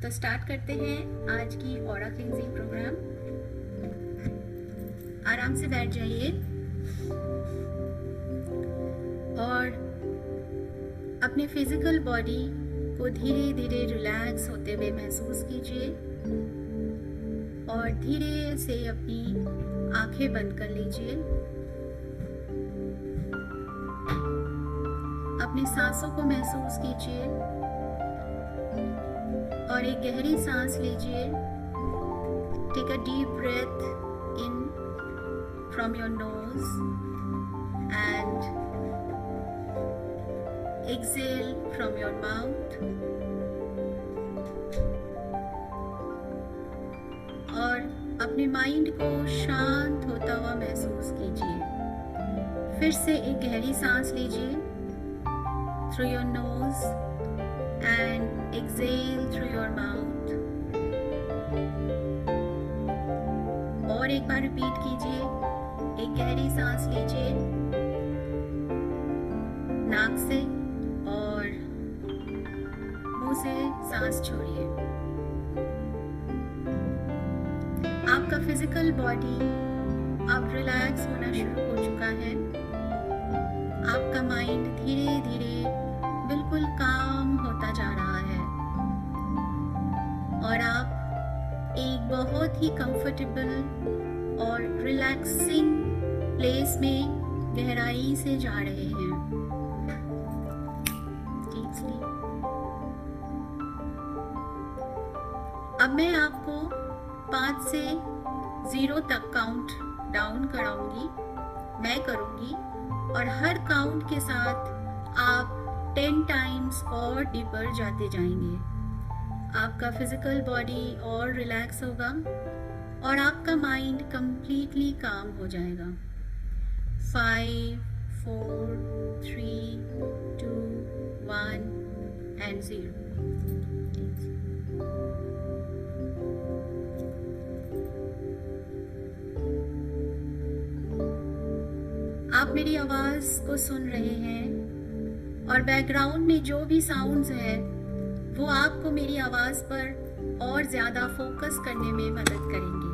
तो स्टार्ट करते हैं आज की ऑरा क्लींजिंग प्रोग्राम। आराम से बैठ जाइए और अपने फिजिकल बॉडी को धीरे धीरे रिलैक्स होते हुए महसूस कीजिए और धीरे से अपनी आंखें बंद कर लीजिए। अपनी सांसों को महसूस कीजिए और एक गहरी सांस लीजिए। Take a deep breath in from your nose and exhale from your mouth. और अपने माइंड को शांत होता हुआ महसूस कीजिए। फिर से एक गहरी सांस लीजिए through your nose and exhale through your mouth। और एक बार रिपीट कीजिए। एक गहरी सांस लीजिए नाक से और मुंह से सांस छोड़िए। आपका फिजिकल बॉडी अब रिलैक्स होना शुरू हो चुका है। आपका माइंड धीरे धीरे बिल्कुल काम होता जा रहा है और आप एक बहुत ही कंफर्टेबल और रिलैक्सिंग प्लेस में गहराई से जा रहे हैं। Deep sleep. अब मैं आपको 5 से 0 तक काउंट डाउन कराऊंगी, मैं करूंगी और हर काउंट के साथ आप 10 टाइम्स और डीपर जाते जाएंगे। आपका फिजिकल बॉडी और रिलैक्स होगा और आपका माइंड कंप्लीटली काम हो जाएगा। 5, 4, 3, 2, 1 and 0। आप मेरी आवाज को सुन रहे हैं और बैकग्राउंड में जो भी साउंड्स है वो आपको मेरी आवाज पर और ज्यादा फोकस करने में मदद करेंगे।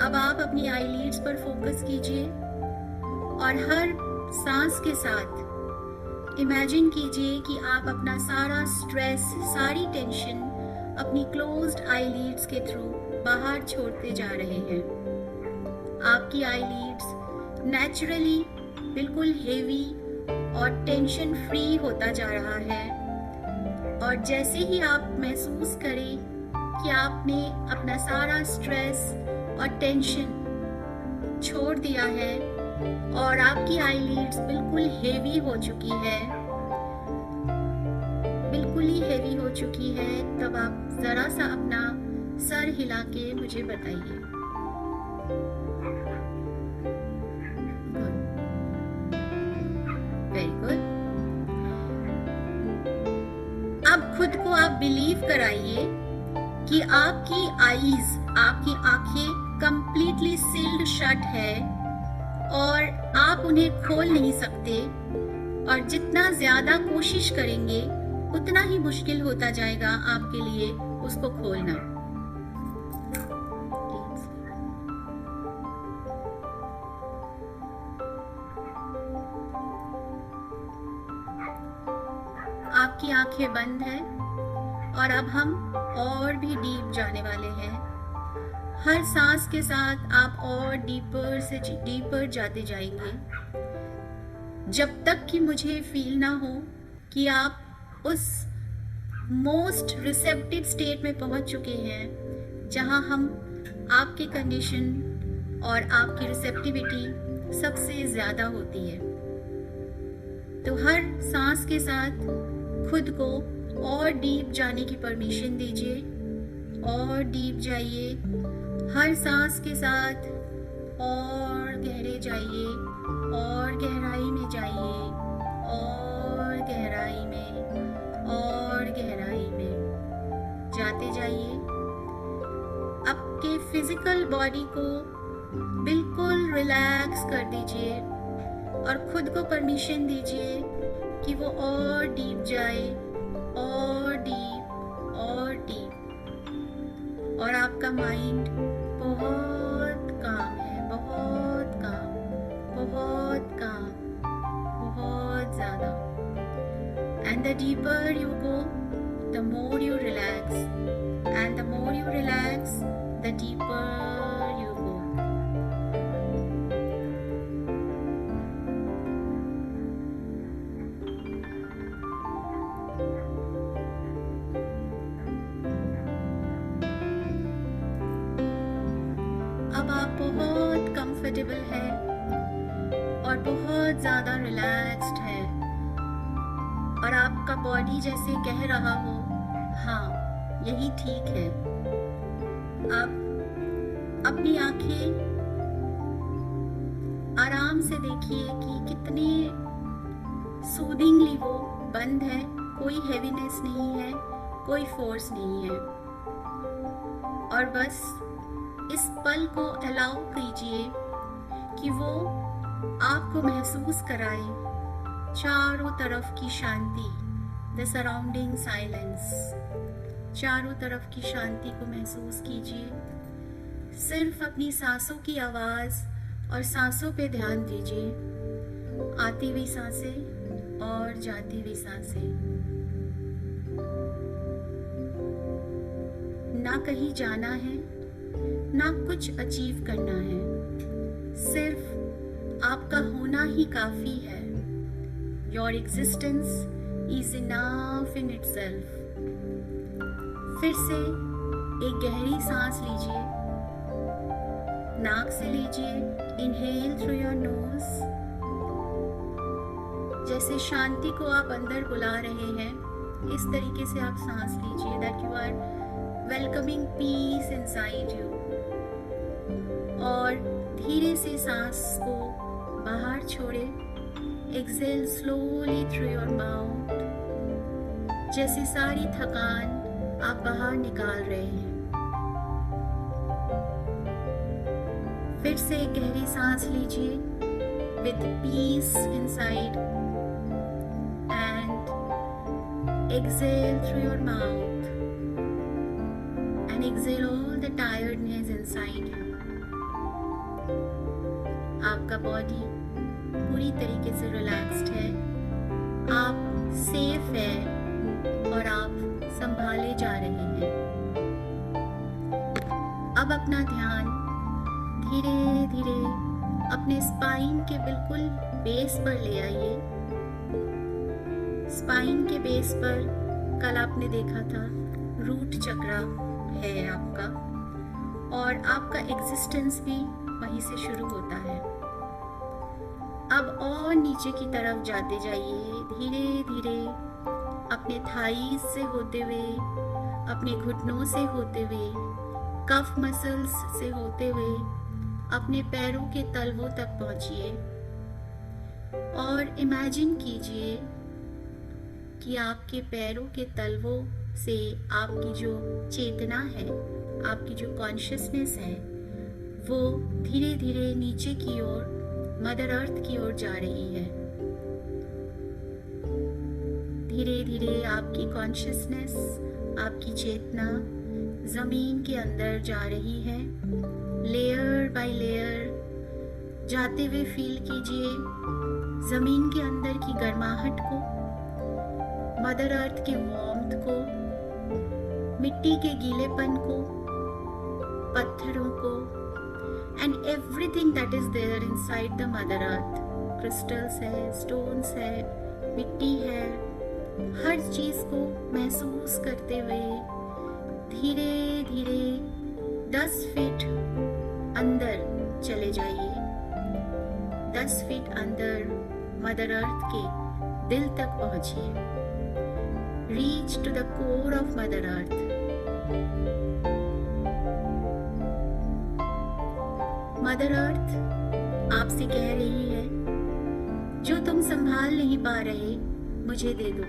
अब आप अपनी आईलिड्स पर फोकस कीजिए और हर सांस के साथ इमेजिन कीजिए कि आप अपना सारा स्ट्रेस, सारी टेंशन अपनी क्लोज्ड आईलिड्स के थ्रू बाहर छोड़ते जा रहे हैं। आपकी आईलिड्स नेचुरली बिल्कुल हेवी और टेंशन फ्री होता जा रहा है और जैसे ही आप महसूस करें कि आपने अपना सारा स्ट्रेस और टेंशन छोड़ दिया है और आपकी आईलिड्स बिल्कुल हेवी हो चुकी है, बिल्कुल ही हेवी हो चुकी है, तब आप जरा सा अपना सर हिला के मुझे बताइए। अब खुद को आप बिलीव कराइए कि आपकी आईज, आपकी आंखें कंप्लीटली सील्ड शट है और आप उन्हें खोल नहीं सकते और जितना ज्यादा कोशिश करेंगे उतना ही मुश्किल होता जाएगा आपके लिए उसको खोलना। आपकी आंखें बंद हैं और अब हम और भी डीप जाने वाले हैं। हर सांस के साथ आप और डीपर से डीपर जाते जाएंगे जब तक कि मुझे फील ना हो कि आप उस मोस्ट रिसेप्टिव स्टेट में पहुंच चुके हैं जहां हम आपकी कंडीशन और आपकी रिसेप्टिविटी सबसे ज्यादा होती है। तो हर सांस के साथ खुद को और डीप जाने की परमिशन दीजिए और डीप जाइए। हर सांस के साथ और गहरे जाइए और गहराई में जाइए और गहराई में और गहराई में जाते जाइए। आपके फिजिकल बॉडी को बिल्कुल रिलैक्स कर दीजिए और खुद को परमिशन दीजिए कि वो और डीप जाए आपका माइंड बहुत काम है, बहुत काम, बहुत काम, बहुत ज़्यादा। And the deeper you go, the more you relax, and the more you relax, the deeper you go. अब आप बहुत कंफर्टेबल है और बहुत ज़्यादा रिलैक्स्ड है, और आपका बॉडी जैसे कह रहा हो हाँ यही ठीक है। अब अपनी आंखें आराम से देखिए कि कितने सूदिंगली वो बंद है, कोई हेवीनेस नहीं है, कोई फोर्स नहीं है, और बस इस पल को अलाउ कीजिए कि वो आपको महसूस कराए चारों तरफ की शांति, द सराउंडिंग साइलेंस। चारों तरफ की शांति को महसूस कीजिए। सिर्फ अपनी सांसों की आवाज और सांसों पे ध्यान दीजिए, आती हुई सांसें और जाती हुई सांसें। ना कहीं जाना है, ना कुछ अचीव करना है, सिर्फ आपका होना ही काफी है। Your existence is enough in itself. फिर से एक गहरी सांस लीजिए, नाक से लीजिए, inhale through your nose, जैसे शांति को आप अंदर बुला रहे हैं, इस तरीके से आप सांस लीजिए, that you are welcoming peace inside you। और धीरे से सांस को बाहर छोड़े, exhale slowly through your mouth, जैसे सारी थकान आप बाहर निकाल रहे हैं। फिर से एक गहरी सांस लीजिए with peace inside and exhale through your mouth and exhale all the tiredness inside you। आपका बॉडी पूरी तरीके से रिलैक्स्ड है, आप सेफ है और आप संभाले जा रहे हैं। अब अपना ध्यान धीरे धीरे अपने स्पाइन के बिल्कुल बेस पर ले आइए। स्पाइन के बेस पर कल आपने देखा था रूट चक्र है आपका, और आपका एग्जिस्टेंस भी वहीं से शुरू होता है। अब और नीचे की तरफ जाते जाइए, धीरे धीरे अपने थाईज से होते हुए, अपने घुटनों से होते हुए, कफ मसल्स से होते हुए अपने पैरों के तलवों तक पहुंचिए, और इमेजिन कीजिए कि आपके पैरों के तलवों से आपकी जो चेतना है, आपकी जो कॉन्शियसनेस है, वो धीरे धीरे नीचे की ओर मदर अर्थ की ओर जा रही है। धीरे धीरे आपकी कॉन्शियसनेस, आपकी चेतना जमीन के अंदर जा रही है। लेयर बाय लेयर जाते हुए फील कीजिए जमीन के अंदर की गर्माहट को, मदर अर्थ के वार्मथ को, मिट्टी के गीलेपन को, पत्थरों को, and everything that is there inside the mother earth। crystals है, stones है, मिट्टी है, हर चीज को महसूस करते हुए धीरे धीरे 10 फीट अंदर चले जाइए। 10 फीट अंदर मदर अर्थ के दिल तक पहुंचिए। Reach to the core of mother earth. Mother earth आपसे कह रही है, जो तुम संभाल नहीं पा रहे मुझे दे दो।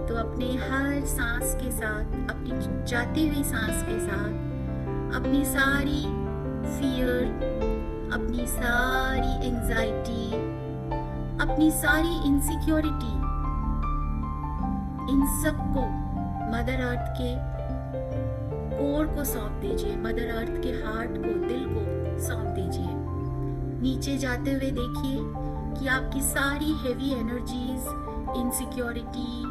तो अपने हर सांस के साथ, अपनी जाती हुई सांस के साथ अपनी सारी फियर, अपनी सारी एंजाइटी, अपनी सारी इनसिक्योरिटी, इन सबको मदर अर्थ के कोर को सौंप दीजिए, मदर अर्थ के हार्ट को, दिल को सौंप दीजिए। नीचे जाते हुए देखिए कि आपकी सारी heavy energies, insecurity,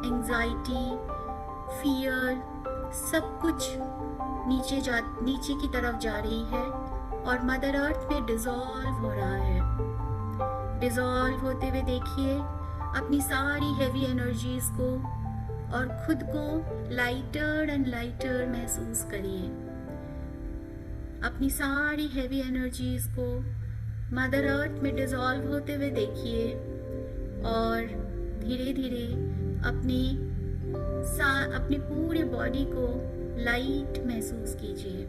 anxiety, fear, सब कुछ नीचे की तरफ जा रही है और मदर अर्थ में डिसॉल्व हो रहा है। डिसॉल्व होते हुए देखिए अपनी सारी हेवी एनर्जीज को और खुद को लाइटर एंड लाइटर महसूस करिए। अपनी सारी हेवी एनर्जीज को मदर अर्थ में डिसॉल्व होते हुए देखिए और धीरे धीरे अपने पूरे बॉडी को लाइट महसूस कीजिए।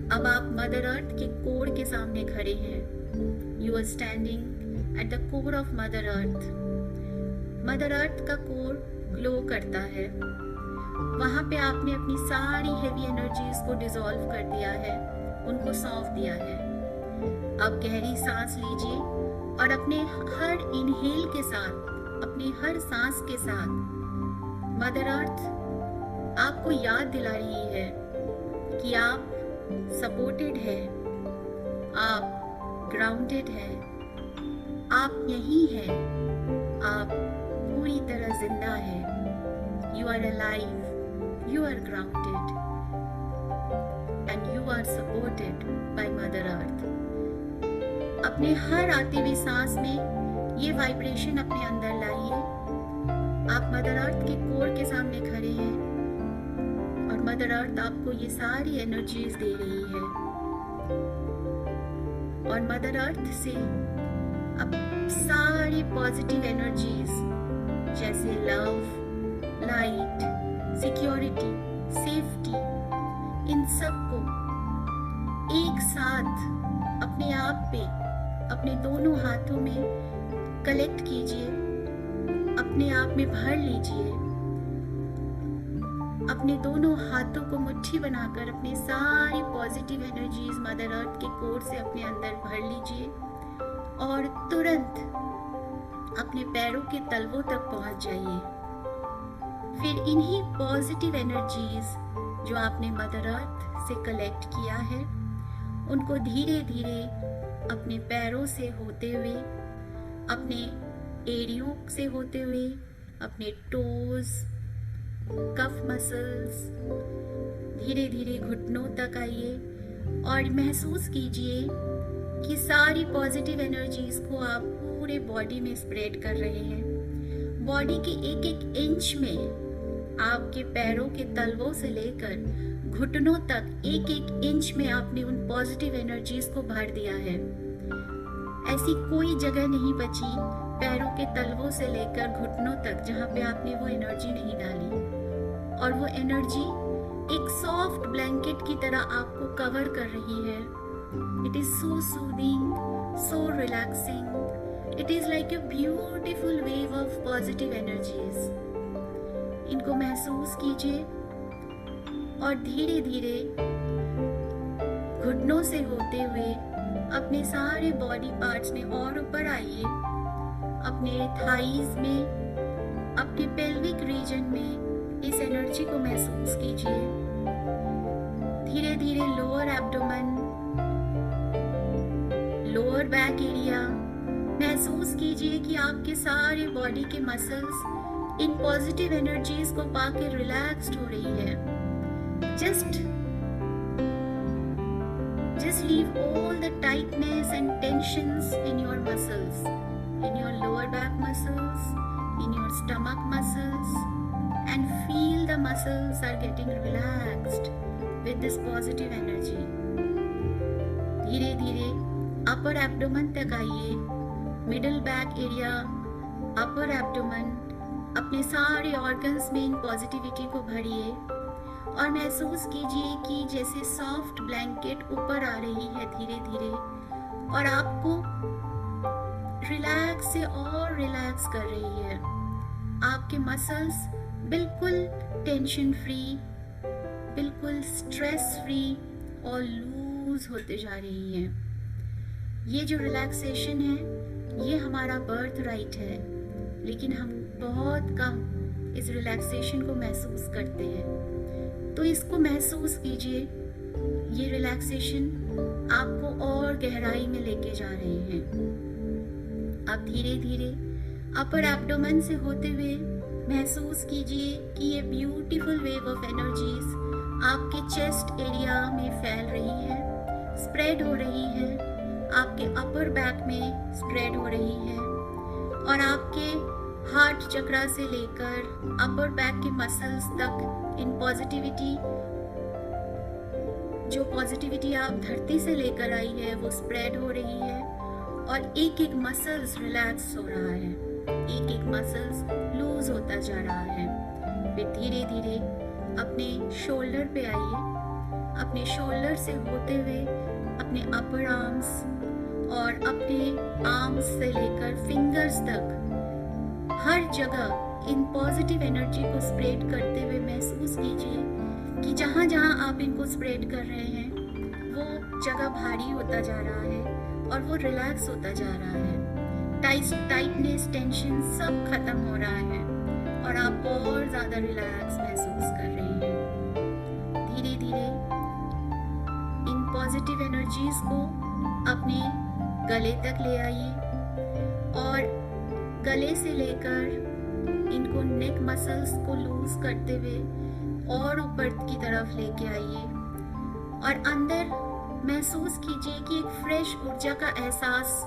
अब आप मदर अर्थ के कोर के सामने खड़े हैं। You are standing at the core of mother earth. Mother earth का कोर ग्लो करता है। वहां पे आपने अपनी सारी हेवी एनर्जीज को डिसॉल्व कर दिया है, उनको सौंप दिया है। अब गहरी सांस लीजिए और अपने हर इनहेल के साथ, अपनी हर सांस के साथ मदर अर्थ आपको याद दिला रही है कि आप सपोर्टेड है, आप ग्राउंडेड है, आप यही हैं, आप पूरी तरह जिंदा है। You are alive, you are grounded and you are supported by mother earth. अपने हर आती हुई सांस में ये वाइब्रेशन अपने अंदर लाइए। आप मदर अर्थ के कोर के सामने खड़े हैं और मदर अर्थ आपको ये सारी एनर्जीज दे रही है और मदर अर्थ से अब सारी पॉजिटिव एनर्जीज जैसे लव, लाइट, सिक्योरिटी, सेफ्टी, इन सब को एक साथ अपने आप पे, अपने दोनों हाथों में कलेक्ट कीजिए, अपने आप में भर लीजिए। अपने दोनों हाथों को मुट्ठी बनाकर अपनी सारी पॉजिटिव एनर्जीज मदर अर्थ के कोर से अपने अंदर भर लीजिए और तुरंत अपने पैरों के तलवों तक पहुंच जाइए। फिर इन्हीं पॉजिटिव एनर्जीज जो आपने मदर अर्थ से कलेक्ट किया है, उनको धीरे धीरे अपने पैरों से होते हुए, अपने एड़ियों से होते हुए, अपने टोज, कफ मसल्स, धीरे धीरे घुटनों तक आइए और महसूस कीजिए कि सारी पॉजिटिव एनर्जीज को आप पूरे बॉडी में स्प्रेड कर रहे हैं। बॉडी के एक एक इंच में, आपके पैरों के तलवों से लेकर घुटनों तक एक एक इंच में आपने उन पॉजिटिव एनर्जीज को भर दिया है। ऐसी कोई जगह नहीं बची पैरों के तलवों से लेकर घुटनों तक जहां पे आपने वो एनर्जी नहीं डाली। और वो एनर्जी एक सॉफ्ट ब्लैंकेट की तरह आपको कवर कर रही है। It is so soothing, so relaxing. It is like a beautiful wave of positive energies. इनको महसूस कीजिए और धीरे धीरे घुटनों से होते हुए अपने सारे बॉडी पार्ट्स में और ऊपर आइए। अपने थाइज में, अपने पेल्विक रीजन में इस एनर्जी को महसूस कीजिए। धीरे धीरे lower abdomen, lower back area महसूस कीजिए कि आपके सारे बॉडी के मसल्स इन पॉजिटिव एनर्जीज को पाकर रिलैक्स्ड हो रही है। Just leave all the tightness and tensions in your muscles, in your lower back muscles, in your stomach muscles, and feel the muscles are getting relaxed with this positive energy. धीरे धीरे upper abdomen तक आइए, middle back area, upper abdomen, अपने सारे organs में इन positivity को भरिए और महसूस कीजिए कि जैसे सॉफ्ट ब्लैंकेट ऊपर आ रही है धीरे धीरे और आपको रिलैक्स से और रिलैक्स कर रही है। आपके मसल्स बिल्कुल टेंशन फ्री, बिल्कुल स्ट्रेस फ्री और लूज होते जा रही हैं। ये जो रिलैक्सेशन है ये हमारा बर्थ राइट है, लेकिन हम बहुत कम इस रिलैक्सेशन को महसूस करते हैं। तो इसको महसूस कीजिए। ये रिलैक्सेशन आपको और गहराई में लेके जा रहे हैं। अब धीरे धीरे अपर एब्डोमेन से होते हुए महसूस कीजिए कि ये ब्यूटीफुल वेव ऑफ एनर्जीज आपके चेस्ट एरिया में फैल रही है, स्प्रेड हो रही है, आपके अपर बैक में स्प्रेड हो रही है और आपके हार्ट चक्रा से लेकर अपर बैक के मसल्स तक इन पॉजिटिविटी, जो पॉजिटिविटी आप धरती से लेकर आई है वो स्प्रेड हो रही है और एक एक मसल्स रिलैक्स हो रहा है, एक एक मसल्स लूज होता जा रहा है। फिर धीरे धीरे अपने शोल्डर पे आइए, अपने शोल्डर से होते हुए अपने अपर आर्म्स और अपने आर्म्स से लेकर फिंगर्स तक हर जगह इन पॉजिटिव एनर्जी को स्प्रेड करते हुए महसूस कीजिए कि जहाँ जहाँ आप इनको स्प्रेड कर रहे हैं वो जगह भारी होता जा रहा है और वो रिलैक्स होता जा रहा है। टाइटनेस, टेंशन सब खत्म हो रहा है और आप और ज्यादा रिलैक्स महसूस कर रहे हैं। धीरे धीरे इन पॉजिटिव एनर्जीज को अपने गले तक ले आइए और गले से लेकर इनको नेक मसल्स को लूज करते हुए और ऊपर की तरफ लेके आइए और अंदर महसूस कीजिए कि एक फ्रेश ऊर्जा का एहसास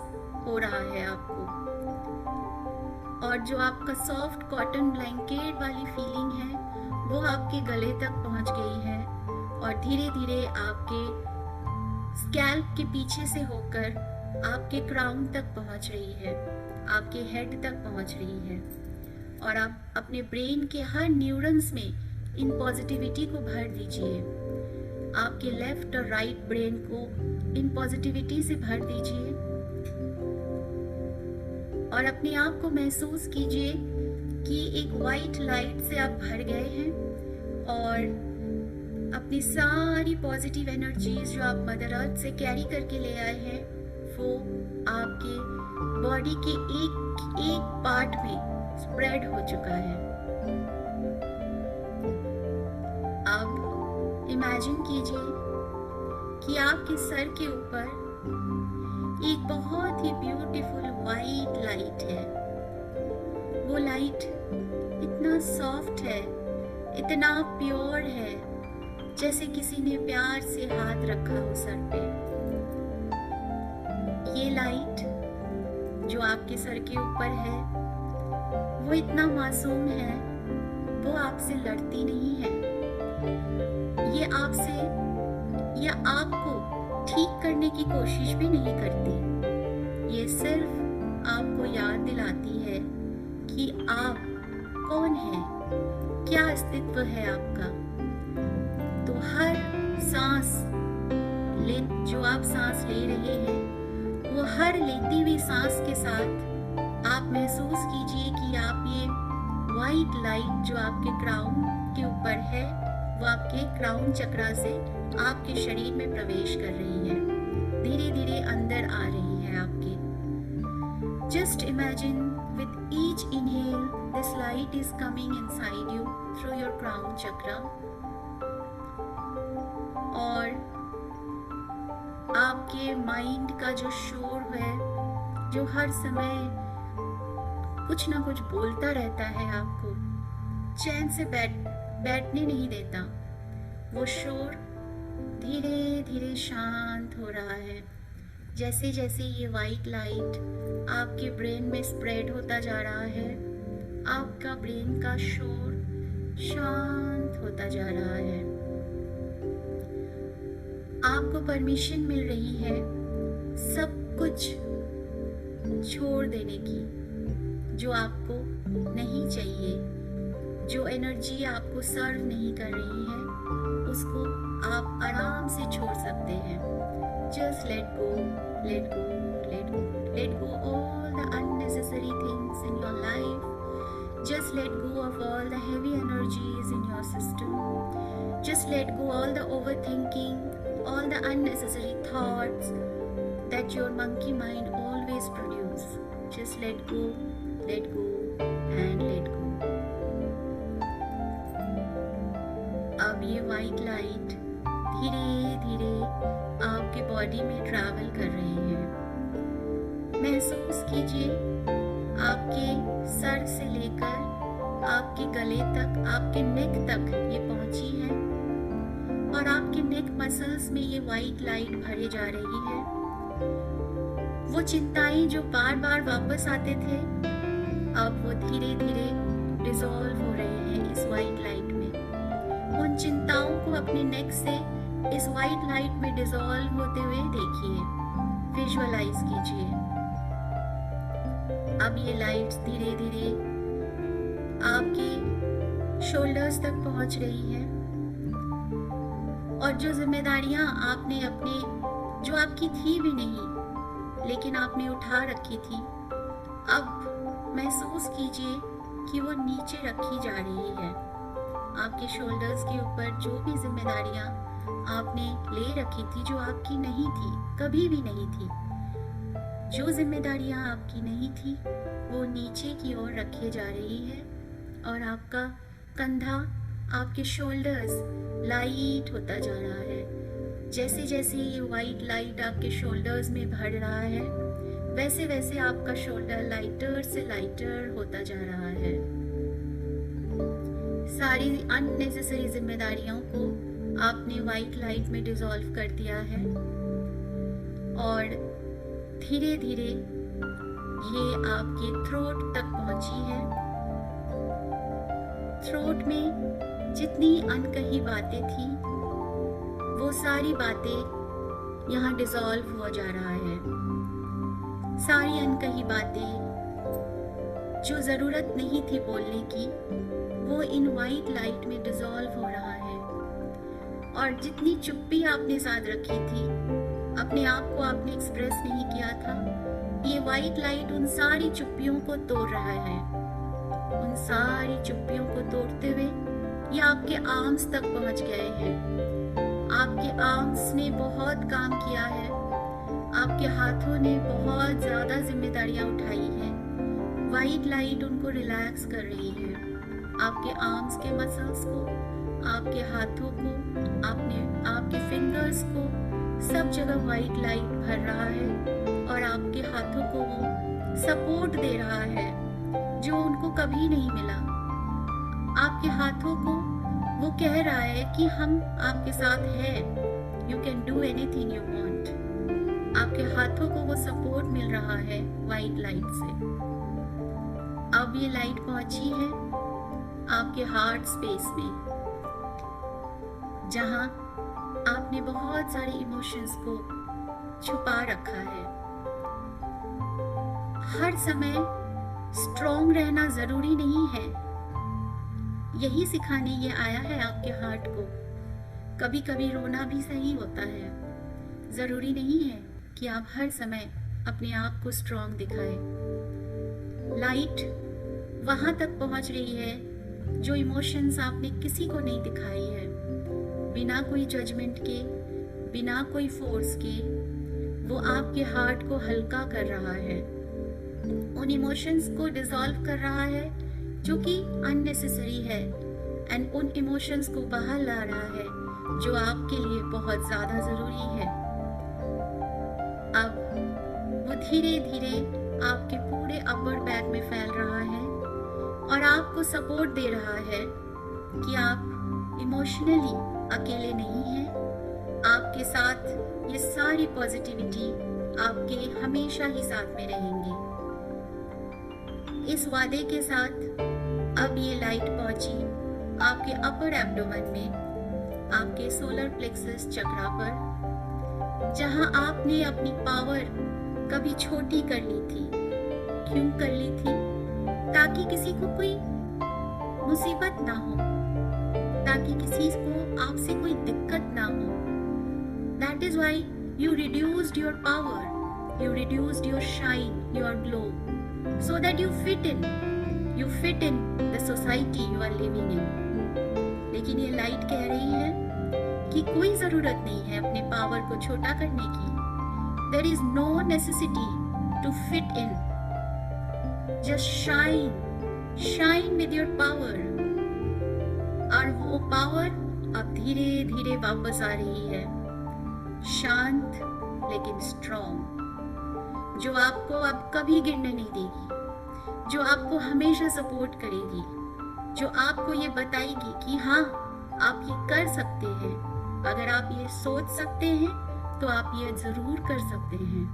हो रहा है आपको और जो आपका सॉफ्ट कॉटन ब्लैंकेट वाली फीलिंग है वो आपके गले तक पहुंच गई है और धीरे धीरे आपके स्कैल्प के पीछे से होकर आपके क्राउन तक पहुंच रही है, आपके हेड तक पहुंच रही है और आप अपने ब्रेन के हर न्यूरॉन्स में इन पॉजिटिविटी को भर दीजिए। आपके लेफ्ट और राइट ब्रेन को इन पॉजिटिविटी से भर दीजिए और अपने आप को महसूस कीजिए कि एक वाइट लाइट से आप भर गए हैं और अपनी सारी पॉजिटिव एनर्जीज जो आप मदर अर्थ से कैरी करके ले आए हैं वो आपके बॉडी के एक एक पार्ट में स्प्रेड हो चुका है। अब इमेजिन कीजिए कि आपके सर के ऊपर एक बहुत ही ब्यूटीफुल वाइट लाइट है। वो लाइट इतना सॉफ्ट है, इतना प्योर है, जैसे किसी ने प्यार से हाथ रखा हो सर पे। ये लाइट जो आपके सर के ऊपर है वो इतना मासूम है, वो आपसे लड़ती नहीं है, ये आपसे या आपको ठीक करने की कोशिश भी नहीं करती। ये सिर्फ आपको याद दिलाती है कि आप कौन हैं, क्या अस्तित्व है आपका। तो हर सांस जो आप सांस ले रहे हैं वो हर लेती हुई सांस के साथ आप महसूस कीजिए कि आप ये वाइट लाइट जो आपके क्राउन के ऊपर है वो आपके क्राउन चक्रा से आपके शरीर में प्रवेश कर रही है, धीरे धीरे अंदर आ रही है आपके। Just imagine with each inhale this light is coming inside you through your crown chakra और आपके माइंड का जो शोर है जो हर समय कुछ ना कुछ बोलता रहता है, आपको चैन से बैठने नहीं देता, वो शोर धीरे धीरे शांत हो रहा है। जैसे जैसे ये वाइट लाइट आपके ब्रेन में स्प्रेड होता जा रहा है, आपका ब्रेन का शोर शांत होता जा रहा है। आपको परमिशन मिल रही है सब कुछ छोड़ देने की, जो आपको नहीं चाहिए, जो एनर्जी आपको सर्व नहीं कर रही है उसको आप आराम से छोड़ सकते हैं। Just let go, let go, let go, let go all the unnecessary things in your life. Just let go of all the heavy energies in your system. Just let go all the overthinking, all the unnecessary thoughts that your monkey mind always produce. Just let go and let go. अब ये white light धीरे धीरे आपके body में travel कर रही है। महसूस कीजिए आपके सर से लेकर आपके गले तक, आपके नेक तक ये पहुंची है और आपके नेक मसल्स में ये वाइट लाइट भरे जा रही है। वो चिंताएं जो बार बार वापस आते थे, अब वो धीरे धीरे डिसॉल्व हो रहे हैं इस वाइट लाइट में। उन चिंताओं को अपने नेक से इस वाइट लाइट में डिसॉल्व होते हुए देखिए, विजुअलाइज कीजिए। अब ये लाइट्स धीरे धीरे आपके शोल्डर्स तक पहुंच रही है और जो जिम्मेदारियां आपने अपने, जो आपकी थी भी नहीं लेकिन आपने उठा रखी थी, अब महसूस कीजिए कि वो नीचे रखी जा रही है। आपके शोल्डर्स के ऊपर जो भी जिम्मेदारियां आपने ले रखी थी, जो आपकी नहीं थी, कभी भी नहीं थी, जो जिम्मेदारियां आपकी नहीं थी, वो नीचे की ओर रखी जा रही है और आपका कंधा, आपके शोल्डर्स लाइट होता जा रहा है। जैसे जैसे ये वाइट लाइट आपके शोल्डर्स में भर रहा है, वैसे वैसे आपका शोल्डर लाइटर से लाइटर होता जा रहा है। सारी अननेसेसरी जिम्मेदारियों को आपने वाइट लाइट में डिसॉल्व कर दिया है और धीरे धीरे ये आपके थ्रोट तक पहुंची है। थ्रोट में जितनी अनकही बातें थी, वो सारी बातें यहाँ डिसॉल्व हो जा रहा है। सारी अनकही बातें जो जरूरत नहीं थी बोलने की, वो इन वाइट लाइट में डिसॉल्व हो रहा है। और जितनी चुप्पी आपने साथ रखी थी, अपने आप को आपने एक्सप्रेस नहीं किया था, ये वाइट लाइट उन सारी चुप्पियों को तोड़ रहा है। उन सारी चुप्पियों को तोड़ते हुए ये आपके आर्म्स तक पहुंच गए हैं। आपके आर्म्स ने बहुत काम किया है, आपके हाथों ने बहुत ज्यादा जिम्मेदारियां उठाई हैं। वाइट लाइट उनको रिलैक्स कर रही है। आपके आर्म्स के मसल्स को, आपके हाथों को, आपके फिंगर्स को, सब जगह वाइट लाइट भर रहा है और आपके हाथों को वो सपोर्ट दे रहा है जो उनको कभी नहीं मिला। आपके हाथों को वो कह रहा है कि हम आपके साथ हैं, you can do anything you want. आपके हाथों को वो सपोर्ट मिल रहा है वाइट लाइट से। अब ये लाइट पहुंची है आपके हार्ट स्पेस में, जहां आपने बहुत सारे इमोशंस को छुपा रखा है। हर समय स्ट्रॉन्ग रहना जरूरी नहीं है, यही सिखाने ये आया है आपके हार्ट को। कभी कभी रोना भी सही होता है। जरूरी नहीं है कि आप हर समय अपने आप को स्ट्रॉन्ग दिखाएं। लाइट वहां तक पहुंच रही है जो इमोशंस आपने किसी को नहीं दिखाई है। बिना कोई जजमेंट के, बिना कोई फोर्स के, वो आपके हार्ट को हल्का कर रहा है। उन इमोशंस को डिसॉल्व कर रहा है जो कि अननेसेसरी है, एंड उन इमोशंस को बाहर ला रहा है जो आपके लिए बहुत ज्यादा जरूरी है। अब वो धीरे धीरे आपके पूरे अपर बैक में फैल रहा है और आपको सपोर्ट दे रहा है कि आप इमोशनली अकेले नहीं हैं। आपके साथ ये सारी पॉजिटिविटी आपके हमेशा ही साथ में रहेंगी। इस वादे के साथ अब ये लाइट पहुंची आपके अपर एब्डोमेन में, आपके सोलर प्लेक्सस चक्रा पर, जहां आपने अपनी पावर कभी छोटी कर ली थी। क्यों कर ली थी? ताकि किसी को कोई मुसीबत ना हो, ताकि किसी को आपसे कोई दिक्कत ना हो। That is why you reduced your power, you reduced your shine, your glow, so that you fit in the society you are living in. लेकिन ये लाइट कह रही है कि कोई जरूरत नहीं है अपने पावर को छोटा करने की। There is no necessity to fit in. Just shine with your power. और वो पावर अब धीरे धीरे वापस आ रही है, शांत लेकिन स्ट्रॉन्ग, जो आपको अब कभी गिरने नहीं देगी, जो आपको हमेशा सपोर्ट करेगी, जो आपको ये बताएगी कि हाँ, आप ये कर सकते हैं। अगर आप ये सोच सकते हैं तो आप ये जरूर कर सकते हैं।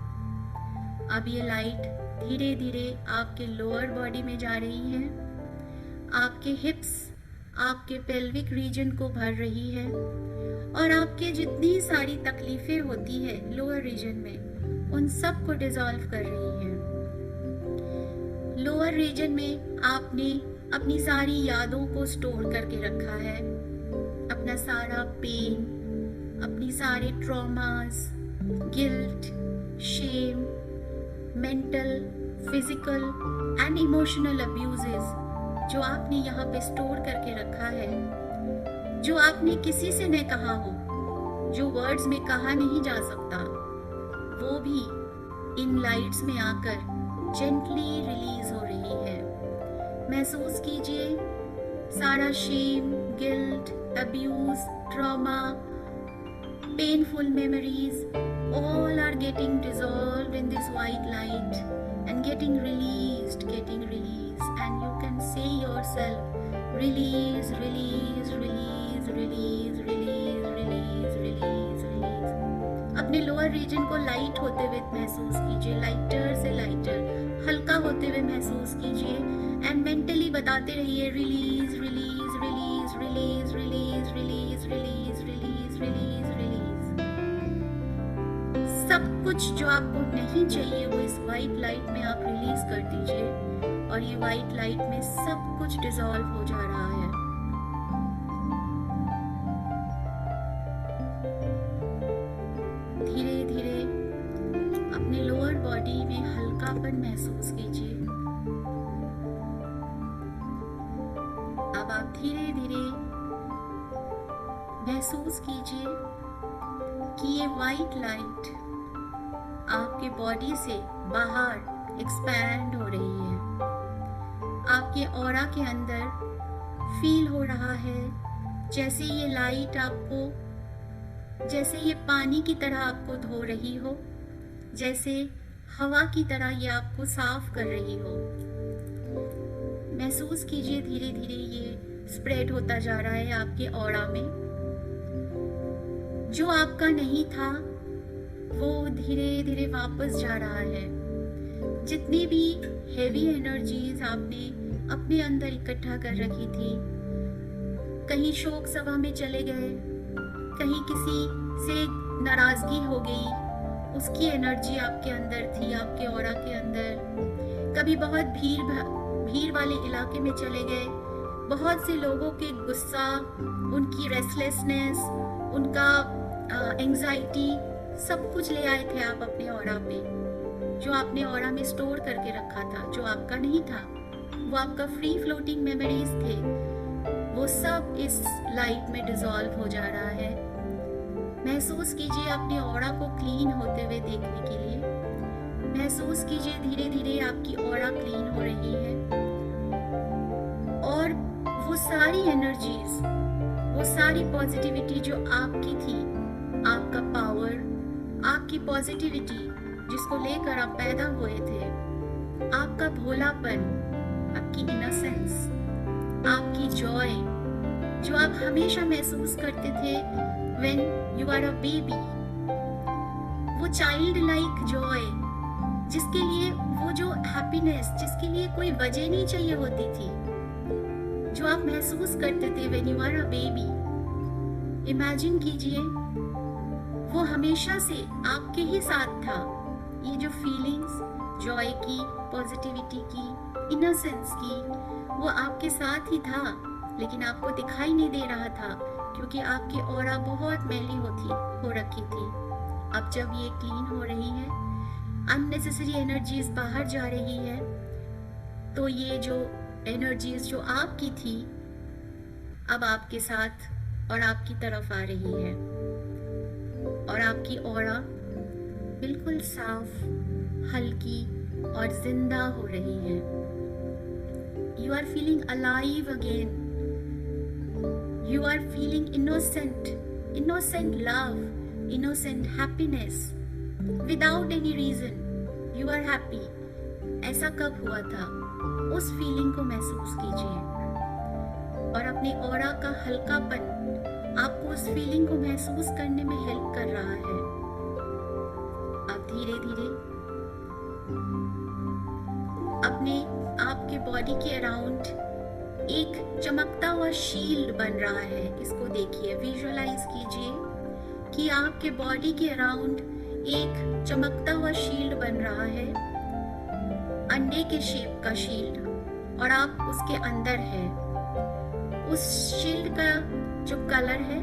अब ये लाइट धीरे धीरे आपके लोअर बॉडी में जा रही है, आपके हिप्स, आपके पेल्विक रीजन को भर रही है, और आपके जितनी सारी तकलीफें होती है लोअर रीजन में, उन सब को डिसॉल्व कर रही है। लोअर रीजन में आपने अपनी सारी यादों को स्टोर करके रखा है, अपना सारा पेन, अपनी सारे traumas, guilt, shame, mental, physical and emotional abuses जो आपने यहाँ पे स्टोर करके रखा है, जो आपने किसी से न कहा हो, जो वर्ड्स में कहा नहीं जा सकता, वो भी इन लाइट्स में आकर जेंटली रिलीज हो रही है। महसूस कीजिए सारा shame, guilt, abuse, trauma, painful memories, all are getting dissolved in this white light and getting released, and you can say yourself, release, release, release, release, release, release, release, release. अपने lower reason को light होते हुए महसूस कीजिए, lighter से lighter, हल्का होते हुए महसूस कीजिए, एंड मेंटली बताते रहिए release, release, release, release, release, release, release, release, release, release. सब कुछ जो आपको नहीं चाहिए वो इस वाइट लाइट में आप रिलीज कर दीजिए, और ये वाइट लाइट में सब कुछ डिसॉल्व हो जा रहा है। धीरे धीरे अपने लोअर बॉडी में हल्कापन महसूस कीजिए। अब आप धीरे धीरे महसूस कीजिए कि ये वाइट लाइट आपके बॉडी से बाहर एक्सपैंड हो रही है, आपके ऑरा के अंदर फील हो रहा है जैसे ये लाइट आपको, जैसे ये पानी की तरह आपको धो रही हो, जैसे हवा की तरह ये आपको साफ कर रही हो। महसूस कीजिए धीरे धीरे ये स्प्रेड होता जा रहा है आपके ऑरा में। जो आपका नहीं था वो धीरे धीरे वापस जा रहा है। जितनी भी हेवी एनर्जीज आपने अपने अंदर इकट्ठा कर रखी थी, कहीं शोक सभा में चले गए, कहीं किसी से नाराजगी हो गई, उसकी एनर्जी आपके अंदर थी, आपके ऑरा के अंदर। कभी बहुत भीड़ वाले इलाके में चले गए, बहुत से लोगों के गुस्सा, उनकी रेस्टलेसनेस, उनका एंजाइटी, सब कुछ ले आए थे आप अपने ऑरा पे। जो आपने ऑरा में स्टोर करके रखा था, जो आपका नहीं था, वो आपका फ्री फ्लोटिंग मेमोरीज थे, वो सब इस लाइट में डिसॉल्व हो जा रहा है। महसूस कीजिए अपने ऑरा को क्लीन होते हुए देखने के लिए। महसूस कीजिए धीरे धीरे आपकी ऑरा क्लीन हो रही है, और वो सारी एनर्जीज, वो सारी पॉजिटिविटी जो आपकी थी, आपका पावर, आपकी पॉजिटिविटी जिसको लेकर आप पैदा हुए थे, आपका भोलापन, आपकी इनोसेंस, आपकी जॉय, जो आप हमेशा महसूस करते थे when you are a baby, वो चाइल्ड लाइक जॉय, जिसके लिए वो जो हैप्पीनेस, जिसके लिए कोई वजह नहीं चाहिए होती थी, जो आप महसूस करते थे when you are a baby. Imagine कीजिए वो हमेशा से आपके ही साथ था। ये जो फीलिंग्स, जॉय की, पॉजिटिविटी की, इनोसेंस की, वो आपके साथ ही था, लेकिन आपको दिखाई नहीं दे रहा था क्योंकि आपकी ऑरा बहुत मैली हो रखी थी। अब जब ये क्लीन हो रही है, अननेसेसरी एनर्जीज बाहर जा रही है, तो ये जो एनर्जीज जो आपकी थी अब आपके साथ और आपकी तरफ आ रही है, और आपकी ऑरा बिल्कुल साफ, हल्की और जिंदा हो रही है। You are feeling alive again. You are feeling innocent love, innocent happiness, without any reason. You are happy. ऐसा कब हुआ था? उस फीलिंग को महसूस कीजिए और अपने ऑरा का हल्कापन आपको उस फीलिंग को महसूस करने में हेल्प कर रहा है। आप धीरे धीरे अपने आपके बॉडी के अराउंड एक चमकता हुआ शील्ड बन रहा है। इसको देखिए, विजुअलाइज कीजिए कि आपके बॉडी के अराउंड एक चमकता हुआ शील्ड बन रहा है, अंडे के शेप का शील्ड, और आप उसके अंदर है। उस शील्ड का जो कलर है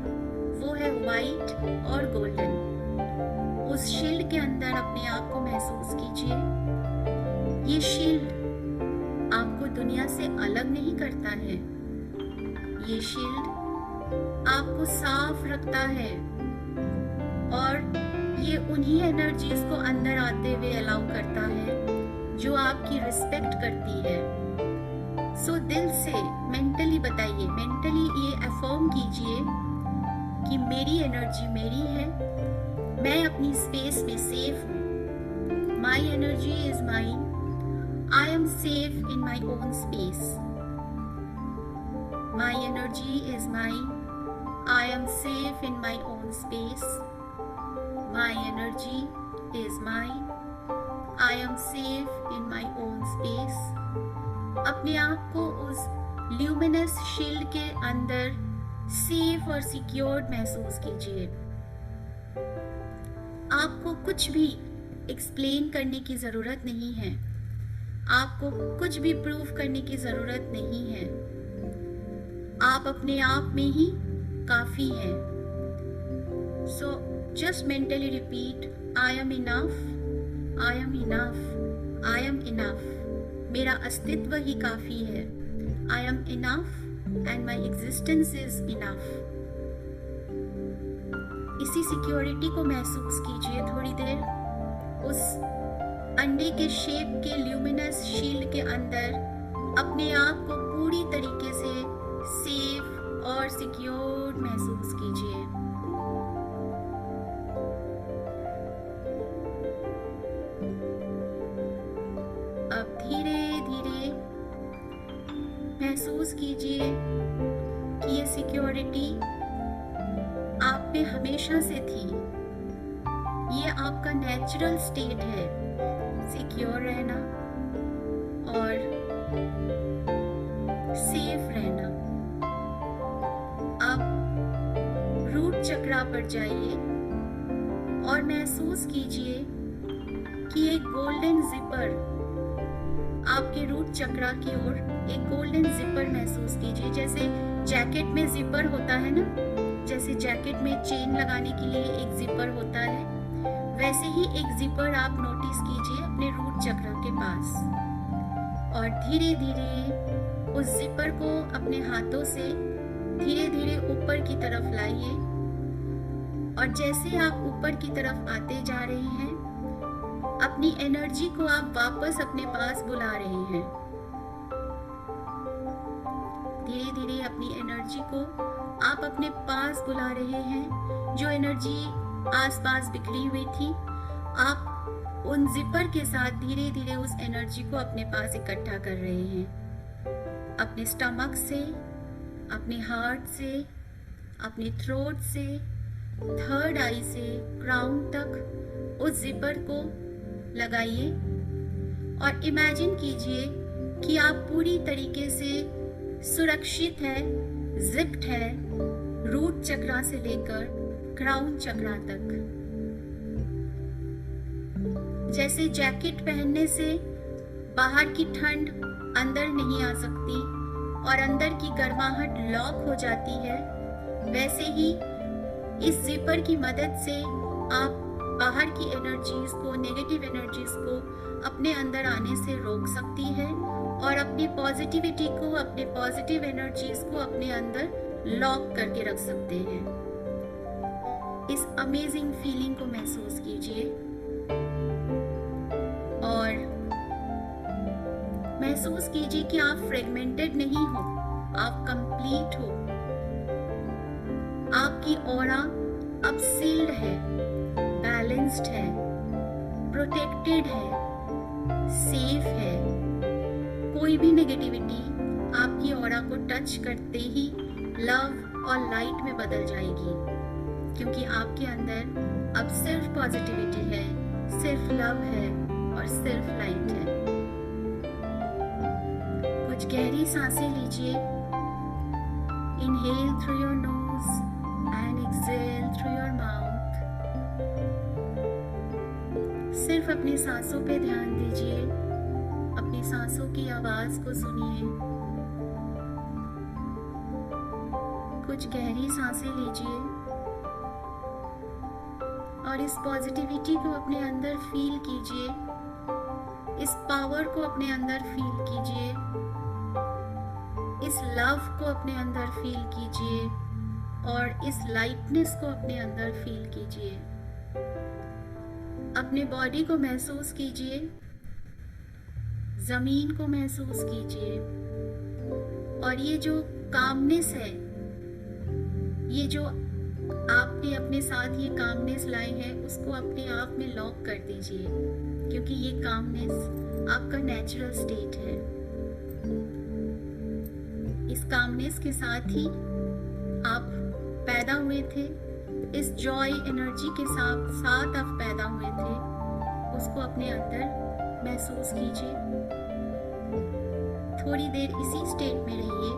वो है वाइट और गोल्डन। उस शील्ड के अंदर अपने आप को महसूस कीजिए। ये शील्ड आपको दुनिया से अलग नहीं करता है। ये शील्ड आपको साफ रखता है और ये उन्हीं एनर्जीज को अंदर आते हुए अलाउ करता है जो आपकी रिस्पेक्ट करती है। सो दिल से मेंटली बताइए, मेंटली ये अफर्म कीजिए कि मेरी एनर्जी मेरी है, मैं अपनी स्पेस में सेफ हूँ। My energy is mine, I am safe in my own space. My energy is mine. I am safe in my own space. My energy is mine. I am safe in my own space. अपने आप को उस luminous shield के अंदर safe और secured महसूस कीजिए। आपको कुछ भी एक्सप्लेन करने की जरूरत नहीं है, आपको कुछ भी प्रूव करने की जरूरत नहीं है। आप अपने आप में ही काफी हैं। So just mentally repeat, I am enough, I am enough, I am enough. मेरा अस्तित्व ही काफी है। I am enough and my existence is enough. इसी सिक्योरिटी को महसूस कीजिए थोड़ी देर। उस अंडे के शेप के ल्यूमिनस शील्ड के अंदर अपने आप को पूरी तरीके से सेफ और सिक्योर महसूस कीजिए। अब धीरे धीरे महसूस कीजिए कि ये सिक्योरिटी आप में हमेशा से थी। ये आपका नेचुरल स्टेट है, सिक्योर रहना और सेफ रहना। अब रूट चक्रा पर जाइए और महसूस कीजिए कि एक गोल्डन जिपर आपके रूट चक्रा की ओर, एक गोल्डन जिपर महसूस कीजिए। जैसे जैकेट में जिपर होता है ना, जैसे जैकेट में चेन लगाने के लिए एक जिपर होता है, वैसे ही एक जिपर आप नोटिस कीजिए अपने रूट चक्र के पास और धीरे धीरे उस जिपर को अपने हाथों से धीरे धीरे ऊपर की तरफ लाइए। और जैसे आप ऊपर की तरफ आते जा रहे हैं, अपनी एनर्जी को आप वापस अपने पास बुला रहे हैं। धीरे धीरे अपनी एनर्जी को आप अपने पास बुला रहे हैं। जो एनर्जी आसपास बिखरी हुई थी, आप उन जिपर के साथ धीरे धीरे उस एनर्जी को अपने पास इकट्ठा कर रहे हैं। अपने स्टमक से, अपने हार्ट से, अपने थ्रोट से, थर्ड आई से क्राउन तक उस जिपर को लगाइए और इमेजिन कीजिए कि आप पूरी तरीके से सुरक्षित है, जिप्ड है, रूट चक्रा से लेकर क्राउन चक्रा तक। जैसे जैकेट पहनने से बाहर की ठंड अंदर नहीं आ सकती और अंदर की गर्माहट लॉक हो जाती है, वैसे ही इस जिपर की मदद से आप बाहर की एनर्जीज को, नेगेटिव एनर्जीज को अपने अंदर आने से रोक सकती है और अपनी पॉजिटिविटी को, अपने पॉजिटिव एनर्जीज को अपने अंदर लॉक करके रख सकते हैं। इस अमेजिंग फीलिंग को महसूस कीजिए और महसूस कीजिए कि आप फ्रेगमेंटेड नहीं हो, आप कंप्लीट हो। आपकी ऑरा अब सील्ड है, बैलेंस्ड है, प्रोटेक्टेड है, सेफ है। कोई भी नेगेटिविटी आपकी ऑरा को टच करते ही लव और लाइट में बदल जाएगी, क्योंकि आपके अंदर अब सिर्फ पॉजिटिविटी है, सिर्फ लव है और सिर्फ लाइट है। कुछ गहरी सांसें लीजिए। Inhale through your nose and exhale through your mouth. सिर्फ अपनी सांसों पे ध्यान दीजिए, अपनी सांसों की आवाज को सुनिए। कुछ गहरी सांसें लीजिए और इस पॉजिटिविटी को अपने अंदर फील कीजिए, इस पावर को अपने अंदर फील कीजिए, इस लव को अपने अंदर फील कीजिए और इस लाइटनेस को अपने अंदर फील कीजिए। अपने बॉडी को महसूस कीजिए, जमीन को महसूस कीजिए और ये जो कामनेस है, ये जो आपने अपने साथ ये कामनेस लाई है, उसको अपने आप में लॉक कर दीजिए, क्योंकि ये कामनेस आपका नेचुरल स्टेट है। इस कामनेस के साथ ही आप पैदा हुए थे, इस जॉय एनर्जी के साथ आप पैदा हुए थे, उसको अपने अंदर महसूस कीजिए। थोड़ी देर इसी स्टेट में रहिए।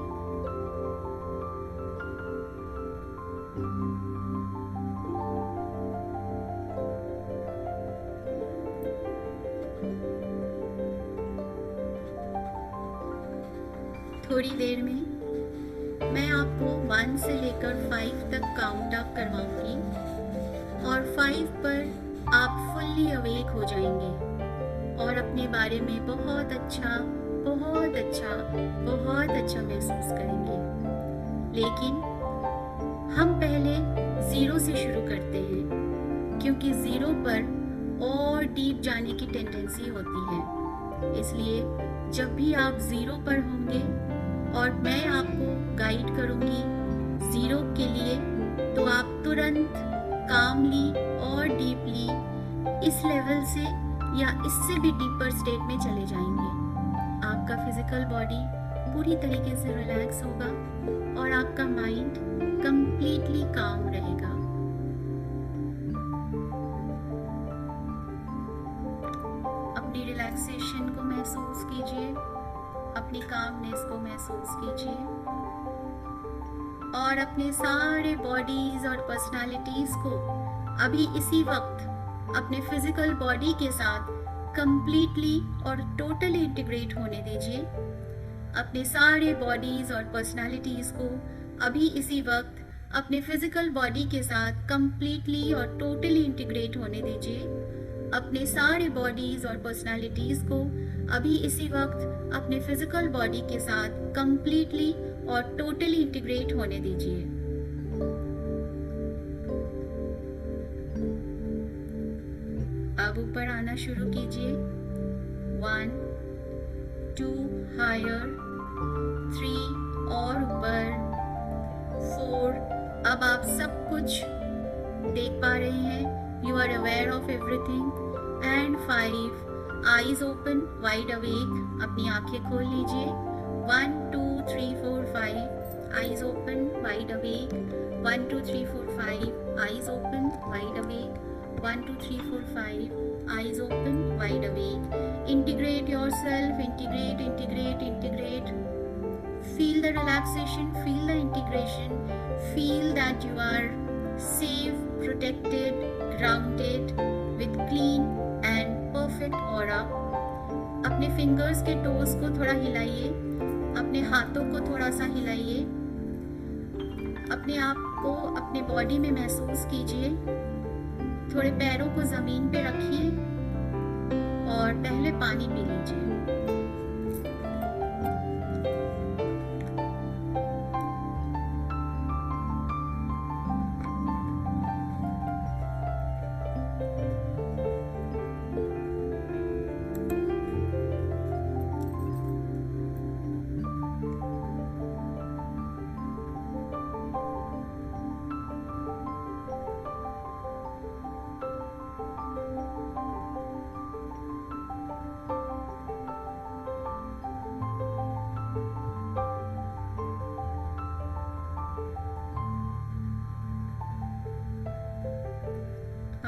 थोड़ी देर में मैं आपको 1 से लेकर 5 तक काउंट अप करवाऊंगी और 5 पर आप फुल्ली अवेक हो जाएंगे और अपने बारे में बहुत अच्छा महसूस करेंगे। लेकिन हम पहले 0 से शुरू करते हैं, क्योंकि 0 पर और डीप जाने की टेंडेंसी होती है। इसलिए जब भी आप 0 पर होंगे और मैं आपको गाइड करूंगी 0 के लिए, तो आप तुरंत कामली और डीपली इस लेवल से या इससे भी डीपर स्टेट में चले जाएंगे। आपका फिजिकल बॉडी पूरी तरीके से रिलैक्स होगा और आपका माइंड कंप्लीटली काम रहेगा। अपनी रिलैक्सेशन को महसूस कीजिए, अपनी कामनेस को महसूस कीजिए और अपने सारे बॉडीज और पर्सनालिटीज को अभी इसी वक्त अपने फिजिकल बॉडी के साथ कंप्लीटली और टोटली इंटीग्रेट होने दीजिए। अपने सारे बॉडीज और पर्सनालिटीज को अभी इसी वक्त अपने फिजिकल बॉडी के साथ कंप्लीटली और टोटली इंटीग्रेट होने दीजिए। अपने सारे बॉडीज और पर्सनालिटीज को अभी इसी वक्त अपने फिजिकल बॉडी के साथ कंप्लीटली और टोटली इंटीग्रेट होने दीजिए। अब ऊपर आना शुरू कीजिए। 1, 2 हायर, 3 और ऊपर, 4। अब आप सब कुछ देख पा रहे हैं। You are aware of everything. And 5 eyes open, wide awake. अपनी आंखें खोल लीजिए। 1, 2, 3, 4, 5 eyes open, wide awake. 1, 2, 3, 4, 5 eyes open, wide awake. 1, 2, 3, 4, 5 eyes open, wide awake. Integrate yourself, integrate. Feel the relaxation, feel the integration. Feel that you are safe, protected, grounded with clean and perfect aura. अपने fingers के toes को थोड़ा हिलाइए, अपने हाथों को थोड़ा सा हिलाइए, अपने आप को अपने बॉडी में महसूस कीजिए। थोड़े पैरों को जमीन पे रखिए और पहले पानी पी लीजिए।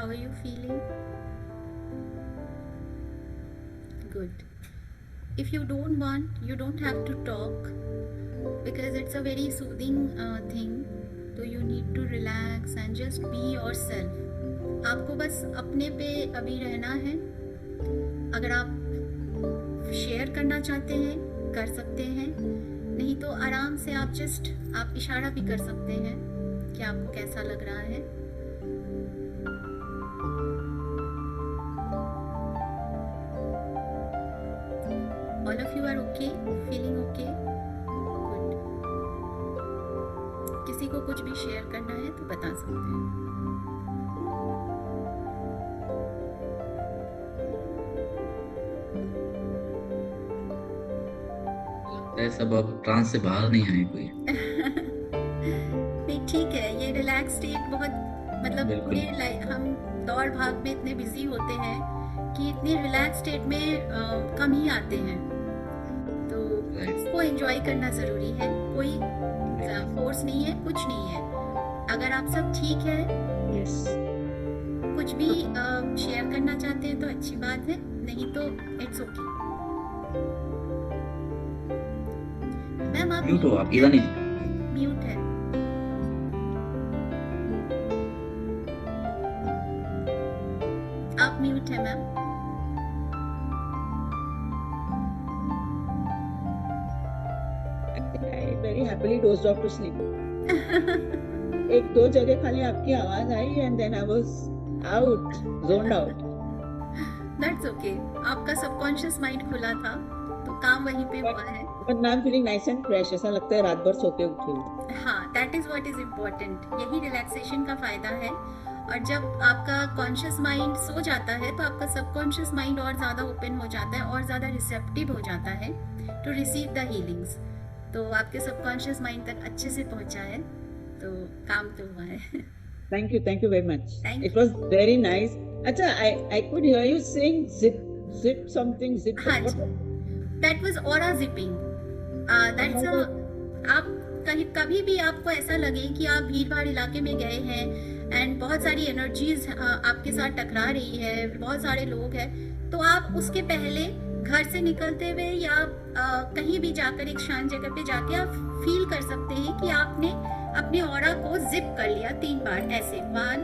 How are you feeling? Good. If you don't want, you don't have to talk because it's a very soothing thing. So you need to relax and just be yourself. आपको बस अपने पे अभी रहना है. अगर आप शेयर करना चाहते हैं कर सकते हैं, नहीं तो आराम से आप इशारा भी कर सकते हैं कि आपको कैसा लग रहा है. All of you are okay? Feeling okay? Good. किसी को कुछ भी शेयर करना है तो बता सकते हैं. सब अब ट्रांस से बाहर नहीं आए कोई. नहीं ठीक है, ये रिलैक्स स्टेट बहुत मतलब बिल्कुल. पूरे हम दौड़ भाग में इतने बिजी होते हैं कि इतने रिलैक्स स्टेट में कम ही आते हैं. तो इसको एंजॉय करना जरूरी है. कोई फोर्स नहीं है, कुछ नहीं है. अगर आप सब ठीक है, कुछ भी शेयर करना चाहते हैं तो अच्छी बात है, नहीं तो इट्स ओके. मैम आप म्यूट हो, आप इधर नहीं. म्यूट है. आप म्यूट है ma'am. I very happily dozed off to sleep. एक दो जगह खाली आपकी आवाज आई and then I was out, zoned out. That's okay. आपका सबकॉन्शियस माइंड खुला था तो काम वहीं पे हुआ है. But now I'm feeling nice and fresh. ऐसा लगता है रात भर सोते उठी हूँ. हाँ, that is what is important. यही रिलैक्सेशन का फायदा है. और जब आपका कॉन्शियस माइंड सो जाता है तो आपका सबकॉन्शियस माइंड और ज़्यादा ओपन हो जाता है और ज़्यादा रिसेप्टिव हो जाता है टू रिसीव द हीलिंग्स. तो आपके सबकॉन्शियस माइंड तक अच्छे से पहुंचा है, तो काम तो हुआ है. Thank you very much. Thank It was very nice. अच्छा, I could hear you saying zip something, zip. हाँ जी, that was aura zipping. That's a, आप कभी भी आपको ऐसा लगे कि आप भीड़ भाड़ इलाके में गए हैं एंड बहुत सारी एनर्जीज आपके साथ टकरा रही है, बहुत सारे लोग हैं, तो आप उसके पहले घर से निकलते हुए या कहीं भी जाकर एक शांत जगह पे जाके आप फील कर सकते हैं कि आपने अपने ऑरा को जिप कर लिया 3 बार ऐसे. 1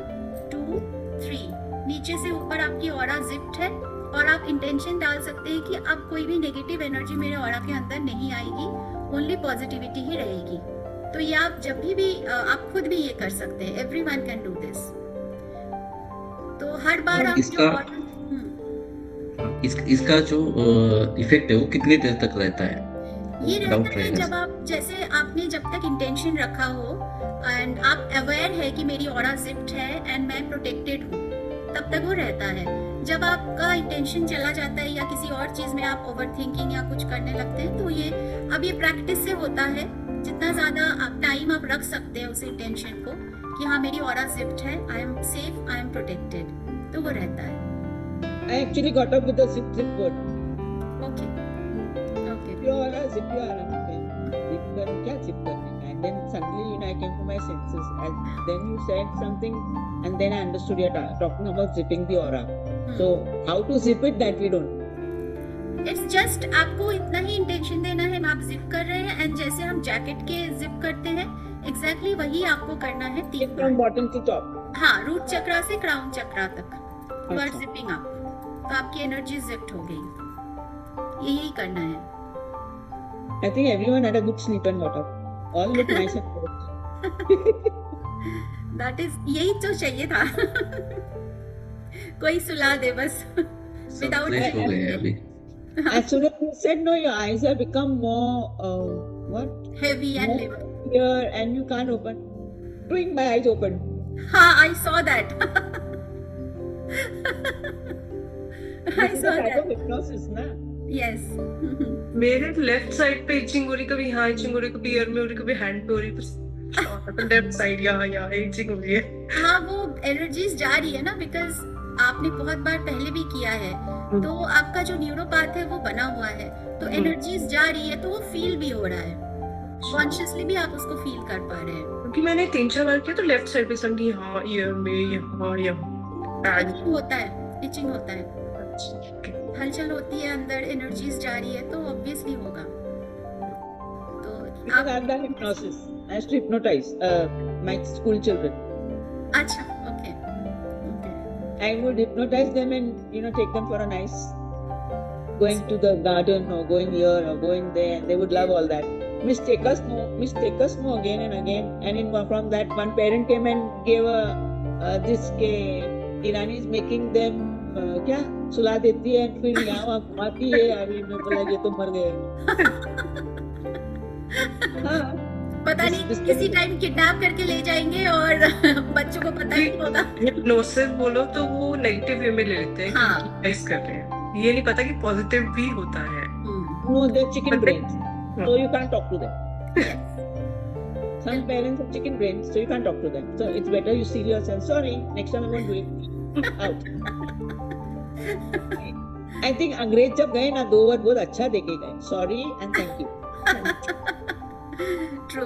2 3 नीचे से ऊपर आपकी ऑरा जिप्ड है और आप इंटेंशन डाल सकते हैं कि अब कोई भी नेगेटिव एनर्जी मेरे ऑरा के अंदर नहीं आएगी, ओनली पॉजिटिविटी ही रहेगी. तो ये आप जब भी आप खुद भी ये कर सकते हैं. Everyone can do this. तो हर बार आप इसका जो इफेक्ट है वो कितनी देर तक रहता है? ये रहता है जब आप जैसे आपने जब तक इंटेंशन रखा हो एंड आप अवेयर है कि मेरी ऑरा जिप्ड है एंड मैं प्रोटेक्टेड हूँ, तब तक वो रहता है. जब आपका इंटेंशन चला जाता है या किसी और चीज में आप ओवरथिंकिंग या कुछ करने लगते हैं, तो ये प्रैक्टिस से होता है. जितना ज्यादा आप टाइम आप रख सकते हैं उस इंटेंशन को कि हाँ मेरी ऑरा जिप्ड है, I am safe, I am protected, तो वो रहता है. I actually got up with the zip word. Okay. Zip your aura. Zip कर क्या zip करने का? And then suddenly I came to my senses. And then you said something, and then I understood you're talking about zipping the aura. So how to zip it, that we don't. It's just आपको इतना ही intention देना है, आप zip कर रहे हैं and जैसे हम जैकेट के जिप करते हैं एग्जैक्टली वही आपको करना है 3 बार. From bottom to top. हाँ, रूट चक्रा से क्राउन चक्रा तक. You are zipping up. तो आपकी एनर्जी जिप्ड हो गई. यही करना है. I think everyone had a good sleep and got up. All look nice and fresh. That is यही तो चाहिए था. कोई सुला दे बस. Without हो गए अभी. As soon as you said no, your eyes have become more what? Heavy and livid. Clear and you can't open. Doing my eyes open. हाँ, I saw that. I saw that. Hypnosis, ना? Yes. मेरे left side पे etching हो रही, कभी यहाँ etching हो रही, कभी ईयर में हो रही, कभी हैंड पे हो रही, बस लेफ्ट साइड यहाँ इचिंग हो रही है. हाँ, वो एनर्जीज जा रही है ना, बिकॉज आपने बहुत बार पहले भी किया है, तो आपका जो न्यूरोपैथ है वो बना हुआ है, तो एनर्जीज जा रही है, तो वो फील भी हो रहा है. कॉन्शियसली भी आप उसको फील कर पा रहे हैं. क्योंकि मैंने 3-4 बार किया तो लेफ्ट साइड पे समझी, यहाँ ईयर में, यहाँ. इचिंग होता है, इचिंग होता है, हलचल होती है अंदर, एनर्जीज जा रही है तो ऑब्वियसली होगा। तो Because I've done hypnosis. I used to hypnotize my school children. अच्छा, okay okay, I would hypnotize them and take them for a nice going to the garden or going here or going there, and they would love all that. Miss take us no again and again. And from that, one parent came and gave this के Irani is making them क्या सुला देती है फिर यहाँ घुमाती है। अभी मैं बोला ये तो मर गए। हाँ, पता नहीं किसी टाइम किडनैप करके ले जाएंगे और बच्चों को पता नहीं होगा। हिप्नोसिस बोलो तो वो नेगेटिव वे में ले लेते हैं हाँ। कि hypnotize कर रहे हैं, ये नहीं पता कि पॉजिटिव भी होता है। no, they're chicken brains, so you can't talk to them. Some parents have chicken brains, so you can't talk to them. So it's better you seal yourself. Sorry, next time I won't do it. Out. I think अंग्रेज जब गए ना 2 word बहुत अच्छा देके गए, sorry and thank you. True.